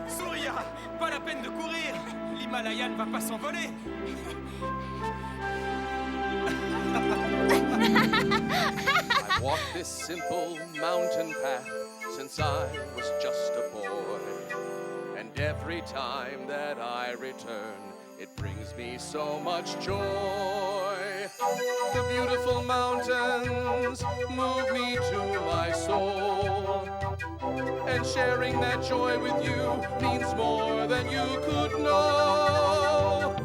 Surya, pas la peine de courir. L'Himalaya ne va pas s'envoler. I walked this simple mountain path since I was just a boy. And every time that I return, it brings me so much joy. The beautiful mountains move me to my soul. And sharing that joy with you means more than you could know.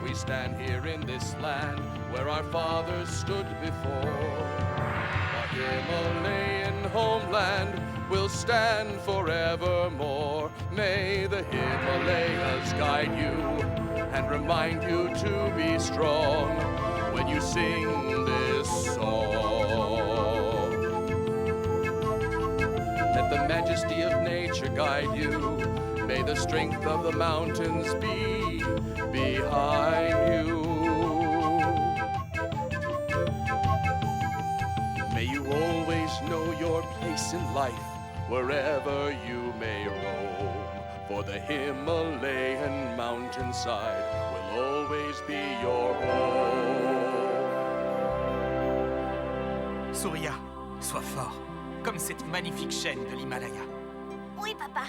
We stand here in this land where our fathers stood before. A Himalayan homeland will stand forevermore. May the Himalayas guide you and remind you to be strong when you sing this song. Let the majesty of nature guide you. May the strength of the mountains be behind you. May you always know your place in life, wherever you may roam. For the Himalayan mountainside will always be your home. Surya, sois fort, comme cette magnifique chaîne de l'Himalaya. Oui, papa.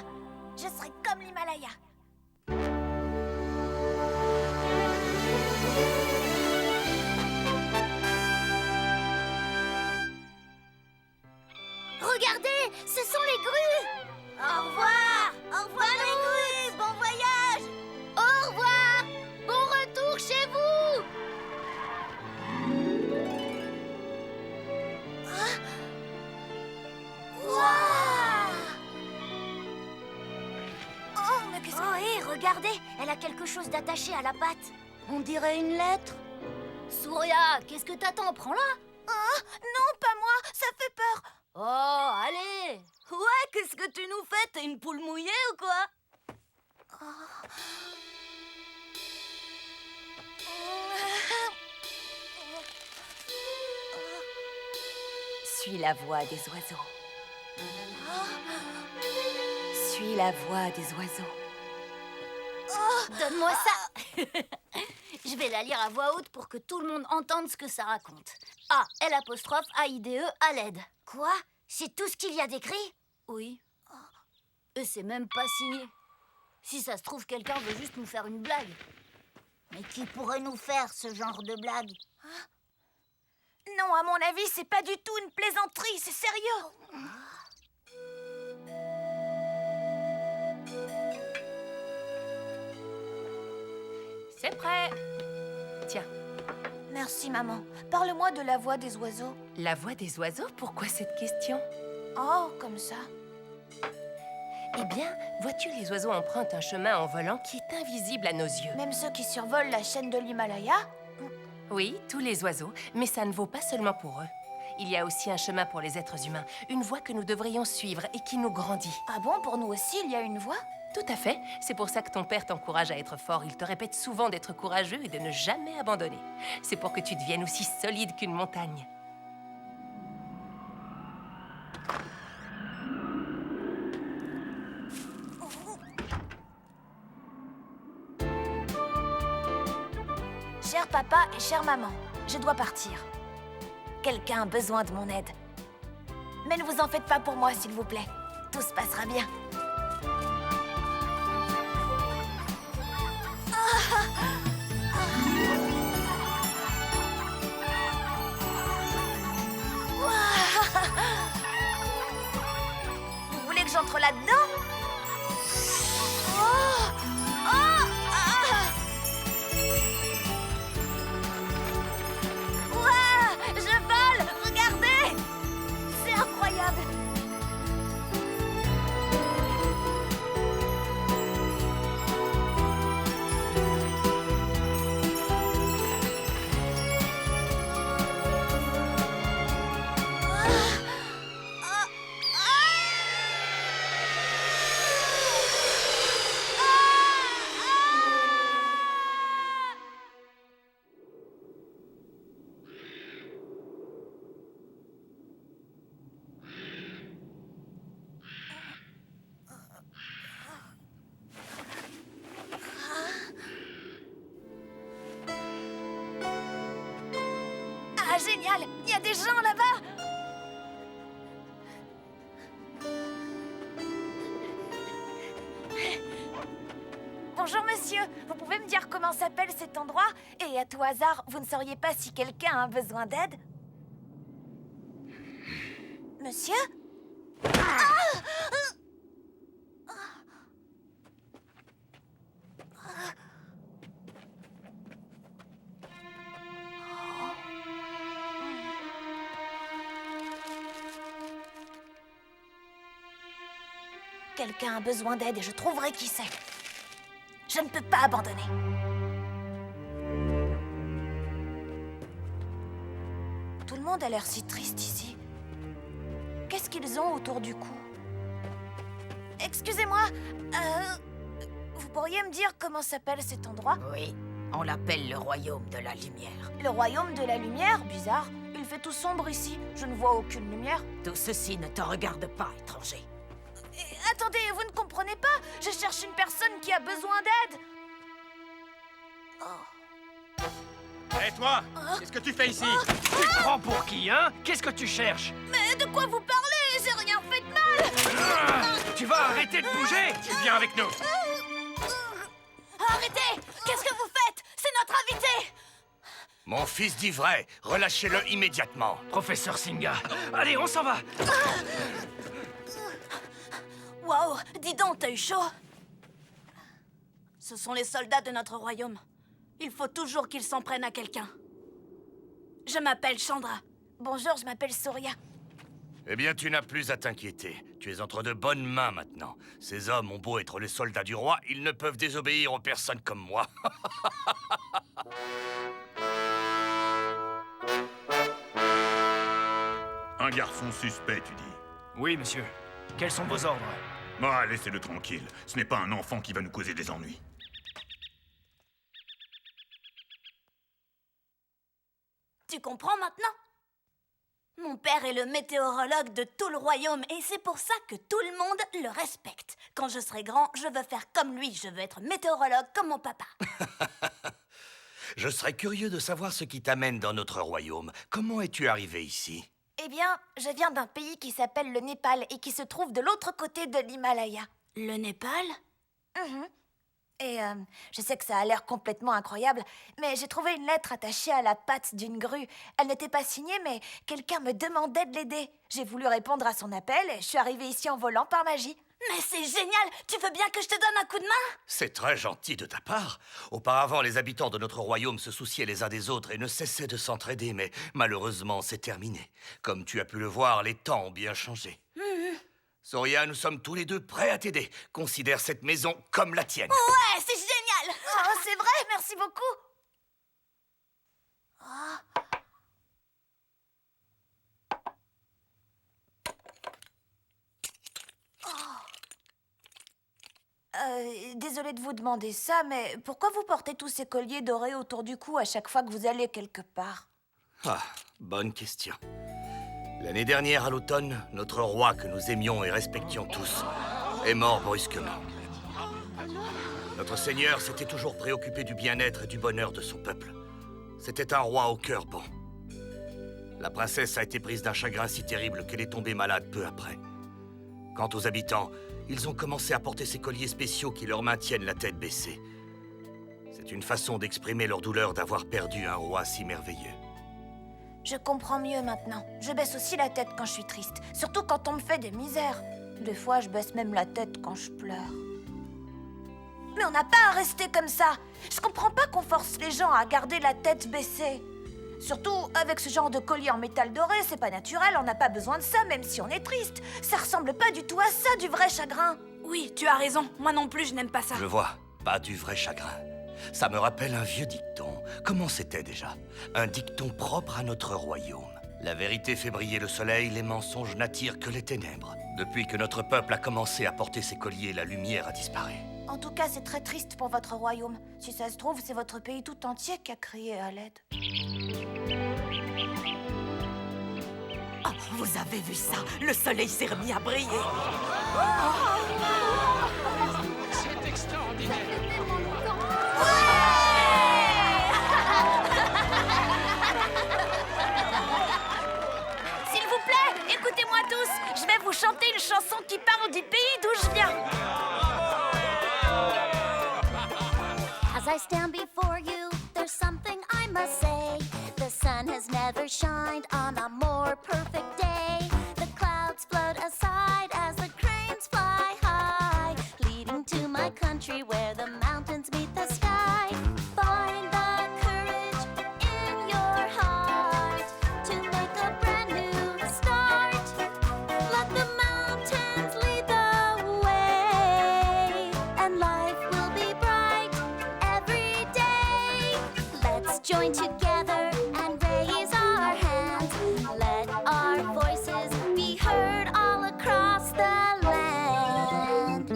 Je serai comme l'Himalaya. Regardez, ce sont les grues. Au revoir. Au revoir les grues. Bon voyage. Au revoir. Bon retour chez vous. Waouh. Oh, mais qu'est-ce que... Oh, hé, regardez, elle a quelque chose d'attaché à la patte. On dirait une lettre. Surya, qu'est-ce que t'attends? Prends-la. Ah, non, pas moi, ça fait peur. Oh, allez. Ouais, qu'est-ce que tu nous fais? T'es une poule mouillée ou quoi? Suis la voix des oiseaux. Suis la voix des oiseaux. Donne-moi ça. Je vais la lire à voix haute pour que tout le monde entende ce que ça raconte. A-L'-A-I-D-E à l'aide. Quoi? C'est tout ce qu'il y a d'écrit? Oui. Et c'est même pas signé. Si ça se trouve, quelqu'un veut juste nous faire une blague. Mais qui pourrait nous faire ce genre de blague? Non, à mon avis, c'est pas du tout une plaisanterie, c'est sérieux. C'est prêt. Tiens. Merci, maman. Parle-moi de la voix des oiseaux. La voix des oiseaux? Pourquoi cette question? Oh, comme ça. Eh bien, vois-tu, les oiseaux empruntent un chemin en volant qui est invisible à nos yeux. Même ceux qui survolent la chaîne de l'Himalaya? Oui, tous les oiseaux, mais ça ne vaut pas seulement pour eux. Il y a aussi un chemin pour les êtres humains, une voie que nous devrions suivre et qui nous grandit. Ah bon, pour nous aussi, il y a une voix? Tout à fait. C'est pour ça que ton père t'encourage à être fort. Il te répète souvent d'être courageux et de ne jamais abandonner. C'est pour que tu deviennes aussi solide qu'une montagne. Cher papa et chère maman, je dois partir. Quelqu'un a besoin de mon aide. Mais ne vous en faites pas pour moi, s'il vous plaît. Tout se passera bien. Vous voulez que j'entre là-dedans? Je vole! Regardez! C'est incroyable! génial! Il y a des gens là-bas! Bonjour monsieur, vous pouvez me dire comment s'appelle cet endroit? Et à tout hasard, vous ne sauriez pas si quelqu'un a besoin d'aide? Monsieur? Quelqu'un a besoin d'aide et je trouverai qui c'est. Je ne peux pas abandonner. Tout le monde a l'air si triste ici. Qu'est-ce qu'ils ont autour du cou? Excusez-moi, vous pourriez me dire comment s'appelle cet endroit? Oui, on l'appelle le royaume de la lumière. Le royaume de la lumière? Bizarre. Il fait tout sombre ici. Je ne vois aucune lumière. Tout ceci ne te regarde pas, étranger. Attendez, vous ne comprenez pas? Je cherche une personne qui a besoin d'aide. Hé toi, qu'est-ce que tu fais ici? Tu te prends pour qui, hein? Qu'est-ce que tu cherches? Mais de quoi vous parlez? J'ai rien fait de mal. Tu vas arrêter de bouger? Tu viens avec nous. Arrêtez! Qu'est-ce que vous faites? C'est notre invité! Mon fils dit vrai. Relâchez-le immédiatement. Professeur Singa. Allez, on s'en va. Wow, dis donc, t'as eu chaud? Ce sont les soldats de notre royaume. Il faut toujours qu'ils s'en prennent à quelqu'un. Je m'appelle Chandra. Bonjour, je m'appelle Surya. Eh bien, tu n'as plus à t'inquiéter. Tu es entre de bonnes mains maintenant. Ces hommes ont beau être les soldats du roi, ils ne peuvent désobéir aux personnes comme moi. Un garçon suspect, tu dis? Oui, monsieur. Quels sont vos ordres? Ah, laissez-le tranquille. Ce n'est pas un enfant qui va nous causer des ennuis. Tu comprends maintenant? Mon père est le météorologue de tout le royaume et c'est pour ça que tout le monde le respecte. Quand je serai grand, je veux faire comme lui. Je veux être météorologue comme mon papa. Je serais curieux de savoir ce qui t'amène dans notre royaume. Comment es-tu arrivé ici? Eh bien, je viens d'un pays qui s'appelle le Népal et qui se trouve de l'autre côté de l'Himalaya. Le Népal? Et je sais que ça a l'air complètement incroyable, mais j'ai trouvé une lettre attachée à la patte d'une grue. Elle n'était pas signée, mais quelqu'un me demandait de l'aider. J'ai voulu répondre à son appel et je suis arrivée ici en volant par magie. Mais c'est génial! Tu veux bien que je te donne un coup de main? C'est très gentil de ta part. Auparavant, les habitants de notre royaume se souciaient les uns des autres et ne cessaient de s'entraider, mais malheureusement, c'est terminé. Comme tu as pu le voir, les temps ont bien changé. Surya, nous sommes tous les deux prêts à t'aider. Considère cette maison comme la tienne. Ouais, c'est génial! Oh, c'est vrai, merci beaucoup! Désolée de vous demander ça, mais pourquoi vous portez tous ces colliers dorés autour du cou à chaque fois que vous allez quelque part? Ah, bonne question. L'année dernière, à l'automne, notre roi que nous aimions et respections tous est mort brusquement. Notre seigneur s'était toujours préoccupé du bien-être et du bonheur de son peuple. C'était un roi au cœur bon. La princesse a été prise d'un chagrin si terrible qu'elle est tombée malade peu après. Quant aux habitants, ils ont commencé à porter ces colliers spéciaux qui leur maintiennent la tête baissée. C'est une façon d'exprimer leur douleur d'avoir perdu un roi si merveilleux. Je comprends mieux maintenant. Je baisse aussi la tête quand je suis triste, surtout quand on me fait des misères. Des fois, je baisse même la tête quand je pleure. Mais on n'a pas à rester comme ça. Je comprends pas qu'on force les gens à garder la tête baissée. Surtout avec ce genre de collier en métal doré, c'est pas naturel, on n'a pas besoin de ça, même si on est triste. Ça ressemble pas du tout à ça, du vrai chagrin. Oui, tu as raison. Moi non plus, je n'aime pas ça. Je vois, pas du vrai chagrin. Ça me rappelle un vieux dicton. Comment c'était déjà? Un dicton propre à notre royaume. La vérité fait briller le soleil, les mensonges n'attirent que les ténèbres. Depuis que notre peuple a commencé à porter ses colliers, la lumière a disparu. En tout cas, c'est très triste pour votre royaume. Si ça se trouve, c'est votre pays tout entier qui a crié à l'aide. Oh, vous avez vu ça? Le soleil s'est remis à briller. C'est extraordinaire. Écoutez-moi tous, je vais vous chanter une chanson qui parle du pays d'où je viens. As I stand before you, there's something I must say. The sun has never shined on a more perfect day. The clouds float aside as the cranes fly high, leading to my country where the mountains meet the sky. Find the courage in your heart to make a brand new start. Let the mountains lead the way, and life will be bright every day. Let's join together and raise our hands. Let our voices be heard all across the land.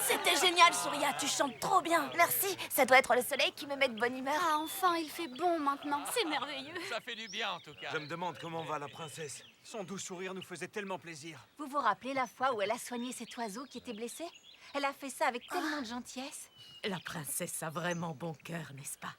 C'était génial, Souria, tu chantes trop bien. Merci, ça doit être le soleil qui me met de bonne humeur. Ah, enfin, il fait bon maintenant. C'est merveilleux. Ça fait du bien en tout cas. Je me demande comment va la princesse. Son doux sourire nous faisait tellement plaisir. Vous vous rappelez la fois où elle a soigné cet oiseau qui était blessé? Elle a fait ça avec tellement de gentillesse. La princesse a vraiment bon cœur, n'est-ce pas?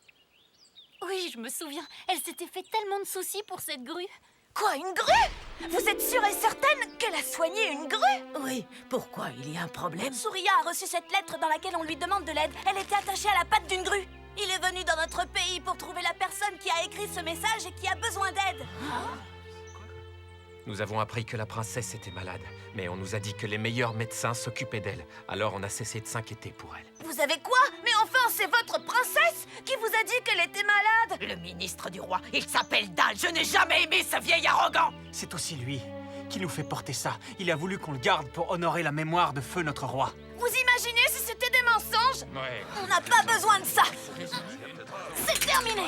Oui, je me souviens. Elle s'était fait tellement de soucis pour cette grue. Quoi, une grue? Vous êtes sûre et certaine qu'elle a soigné une grue? Oui, pourquoi? Il y a un problème? Souria a reçu cette lettre dans laquelle on lui demande de l'aide. Elle était attachée à la patte d'une grue. Il est venu dans notre pays pour trouver la personne qui a écrit ce message et qui a besoin d'aide. Nous avons appris que la princesse était malade, mais on nous a dit que les meilleurs médecins s'occupaient d'elle. Alors on a cessé de s'inquiéter pour elle. Vous avez quoi? Mais enfin, c'est votre princesse qui vous a dit qu'elle était malade? Le ministre du roi, il s'appelle Dal. Je n'ai jamais aimé ce vieil arrogant. C'est aussi lui qui nous fait porter ça. Il a voulu qu'on le garde pour honorer la mémoire de feu notre roi. Vous imaginez si c'était des mensonges? Ouais. On n'a pas besoin de ça. C'est terminé.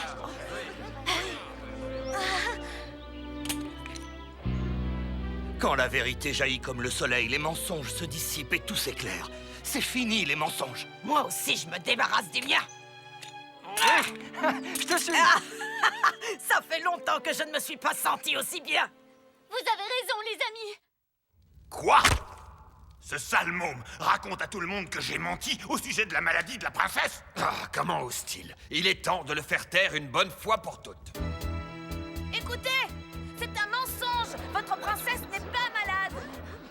Quand la vérité jaillit comme le soleil, les mensonges se dissipent et tout s'éclaire. C'est fini, les mensonges. Moi aussi, je me débarrasse des miens. Je te suis. Ça fait longtemps que je ne me suis pas senti aussi bien. Vous avez raison, les amis. Quoi? Ce sale môme raconte à tout le monde que j'ai menti au sujet de la maladie de la princesse? Ah, comment ose-t-il? Il est temps de le faire taire une bonne fois pour toutes. Écoutez, c'est un mensonge. Votre princesse n'est pas malade.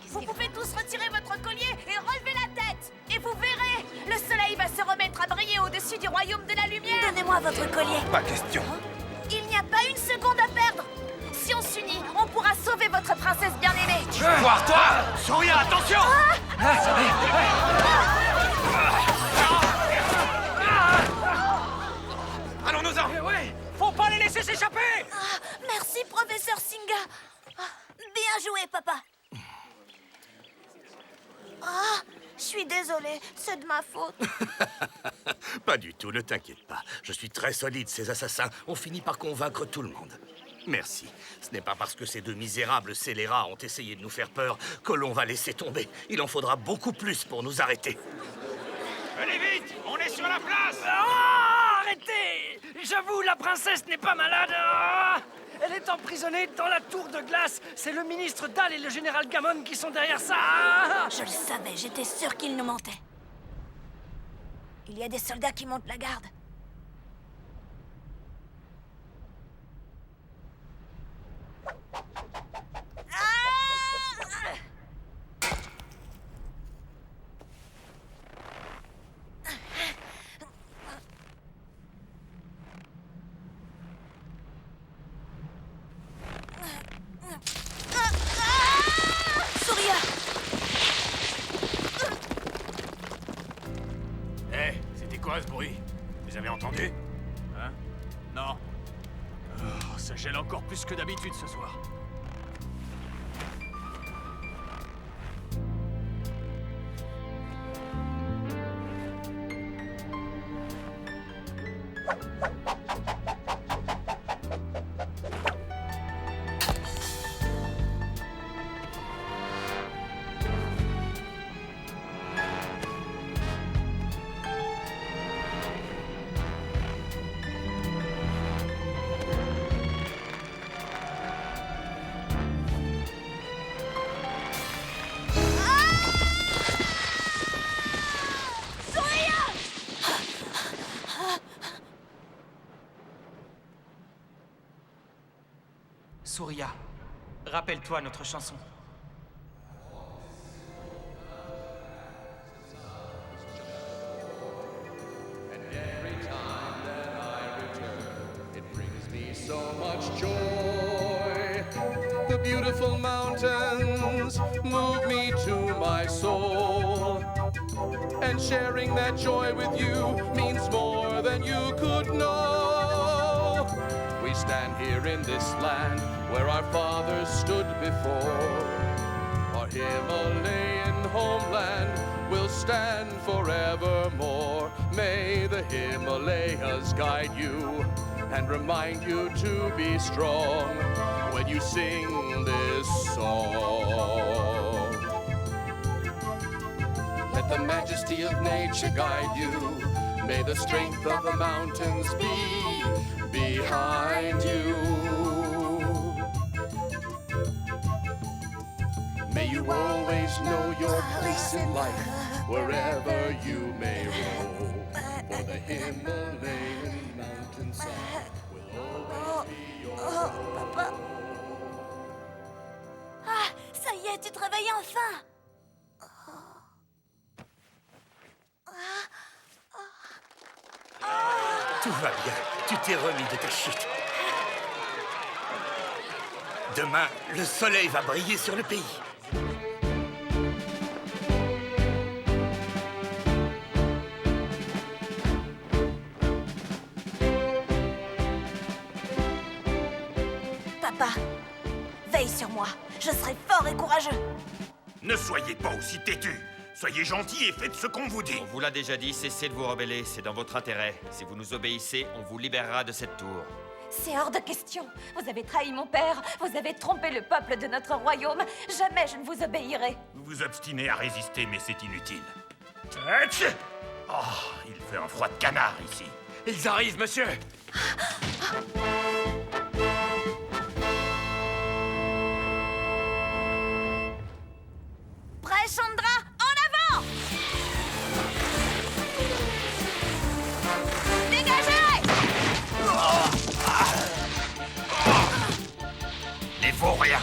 Vous pouvez tous retirer votre collier et relever la tête. Et vous verrez, le soleil va se remettre à briller au-dessus du royaume de la lumière. Donnez-moi votre collier. Pas question. Il n'y a pas une seconde à perdre. Si on s'unit, on pourra sauver votre princesse bien-aimée. Voir toi! Souria, attention! Allons-nous-en! Oui! Faut pas les laisser s'échapper! Merci, professeur Singa. Bien joué, papa. Je suis désolée, c'est de ma faute. Pas du tout, ne t'inquiète pas. Je suis très solide, ces assassins ont fini par convaincre tout le monde. Merci. Ce n'est pas parce que ces deux misérables scélérats ont essayé de nous faire peur que l'on va laisser tomber. Il en faudra beaucoup plus pour nous arrêter. Allez vite, on est sur la place. Oh, arrêtez! J'avoue, la princesse n'est pas malade. Ah, elle est emprisonnée dans la tour de glace. C'est le ministre Dal et le général Gammon qui sont derrière ça. Ah. Je le savais, j'étais sûre qu'il nous mentait. Il y a des soldats qui montent la garde. Souria. Hé, c'était quoi ce bruit? Vous avez entendu? Hein? Non. Oh, ça gèle encore plus que d'habitude ce soir. Surya, rappelle-toi notre chanson. So much joy. The beautiful mountains move me to my soul. And sharing that joy with you means more than you could know. We stand here in this land where our fathers stood before. Our Himalayan homeland will stand forevermore. May the Himalayas guide you and remind you to be strong when you sing this song. Let the majesty of nature guide you. May the strength of the mountains be behind you. May you always know your place in life, wherever you may roam. For the Himalayan mountainside will always be your home. Papa. Ah, ça y est, tu te réveilles enfin. Tout va bien. Tu t'es remis de ta chute. Demain, le soleil va briller sur le pays. Papa, veille sur moi. Je serai fort et courageux. Ne soyez pas aussi têtus. Soyez gentils et faites ce qu'on vous dit. On vous l'a déjà dit, cessez de vous rebeller, c'est dans votre intérêt. Si vous nous obéissez, on vous libérera de cette tour. C'est hors de question. Vous avez trahi mon père. Vous avez trompé le peuple de notre royaume. Jamais je ne vous obéirai. Vous vous obstinez à résister, mais c'est inutile. Oh, il fait un froid de canard ici. Ils arrivent, monsieur. Prêt, Chandra? En avant! Dégagez! Les vauriens.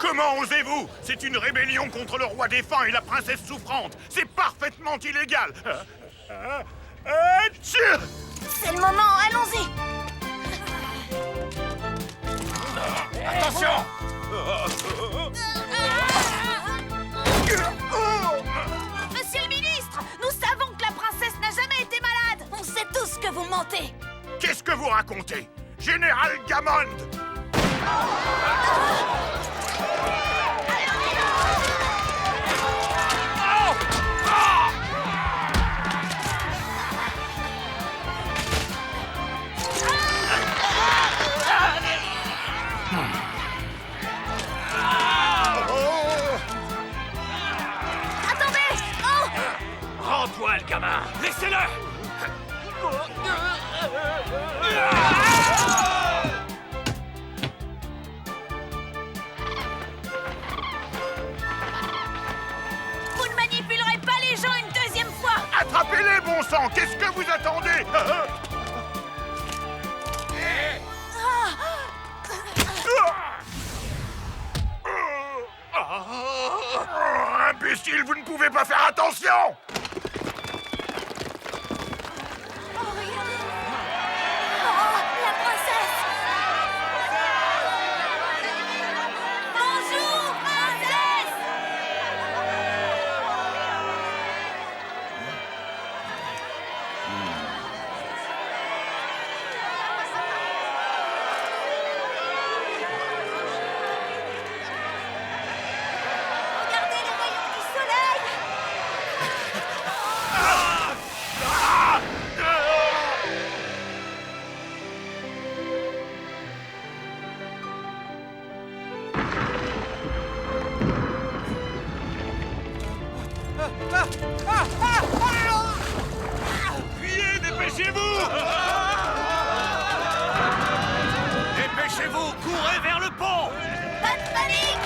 Comment osez-vous? C'est une rébellion contre le roi défunt et la princesse souffrante. C'est parfaitement illégal. C'est le moment, allons-y. Attention! Monsieur le ministre, nous savons que la princesse n'a jamais été malade. On sait tous que vous mentez. Qu'est-ce que vous racontez? Général Gammond! Attendez! Oh! Rends-toi, le gamin. Laissez-le. Vous ne manipulerez pas les gens une deuxième fois! Attrapez-les, bon sang! Qu'est-ce que vous attendez? Imbécile, vous ne pouvez pas faire attention! La princesse! Bonjour, princesse! Regardez les rayons du soleil. Fuyez, dépêchez-vous! Dépêchez-vous! Dépêchez-vous! Courez vers le pont! Pas de panique!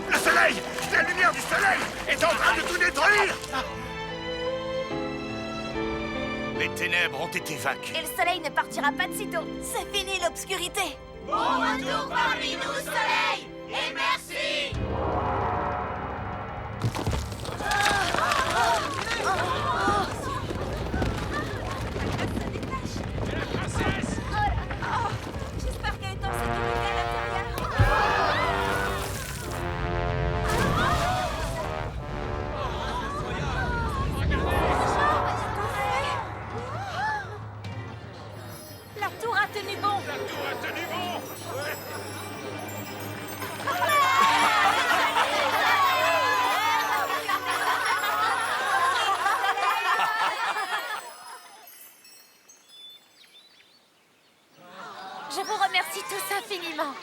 Le soleil! La lumière du soleil est en train de tout détruire! Les ténèbres ont été vaincues. Et le soleil ne partira pas de sitôt. C'est fini l'obscurité. Bon retour parmi nous, soleil! Et merci! J'espère qu'elle est en sécurité à l'intérieur. La tour a tenu bon. La tour a tenu bon! Je vous remercie tous infiniment.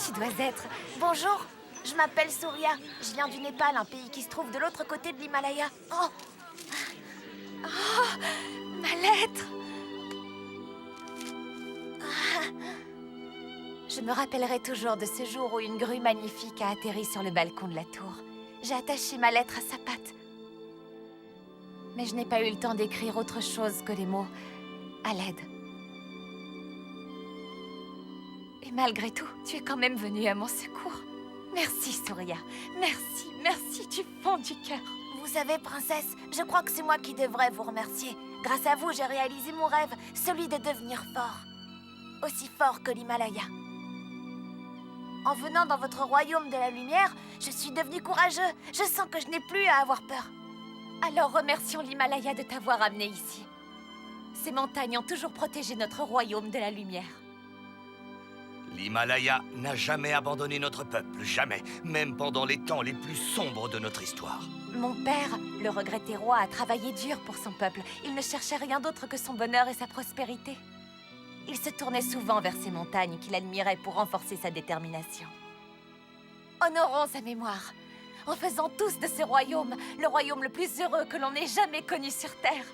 Tu dois être... Bonjour, je m'appelle Surya. Je viens du Népal, un pays qui se trouve de l'autre côté de l'Himalaya. Oh, ma lettre. Je me rappellerai toujours de ce jour où une grue magnifique a atterri sur le balcon de la tour. J'ai attaché ma lettre à sa patte. Mais je n'ai pas eu le temps d'écrire autre chose que les mots « à l'aide ». Et malgré tout, tu es quand même venu à mon secours. Merci, Surya. Merci, merci du fond du cœur. Vous savez, princesse, je crois que c'est moi qui devrais vous remercier. Grâce à vous, j'ai réalisé mon rêve, celui de devenir fort. Aussi fort que l'Himalaya. En venant dans votre royaume de la lumière, je suis devenu courageux. Je sens que je n'ai plus à avoir peur. Alors remercions l'Himalaya de t'avoir amené ici. Ces montagnes ont toujours protégé notre royaume de la lumière. L'Himalaya n'a jamais abandonné notre peuple, jamais, même pendant les temps les plus sombres de notre histoire. Mon père, le regretté roi, a travaillé dur pour son peuple. Il ne cherchait rien d'autre que son bonheur et sa prospérité. Il se tournait souvent vers ces montagnes qu'il admirait pour renforcer sa détermination. Honorons sa mémoire, en faisant tous de ce royaume le royaume le plus heureux que l'on ait jamais connu sur Terre.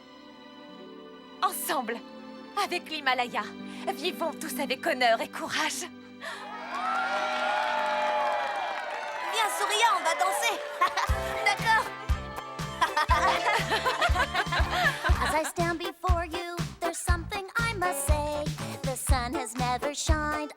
Ensemble, avec l'Himalaya, vivons tous avec honneur et courage. Viens, Surya, on va danser. D'accord. As I stand before you, there's something I must say. The sun has never shined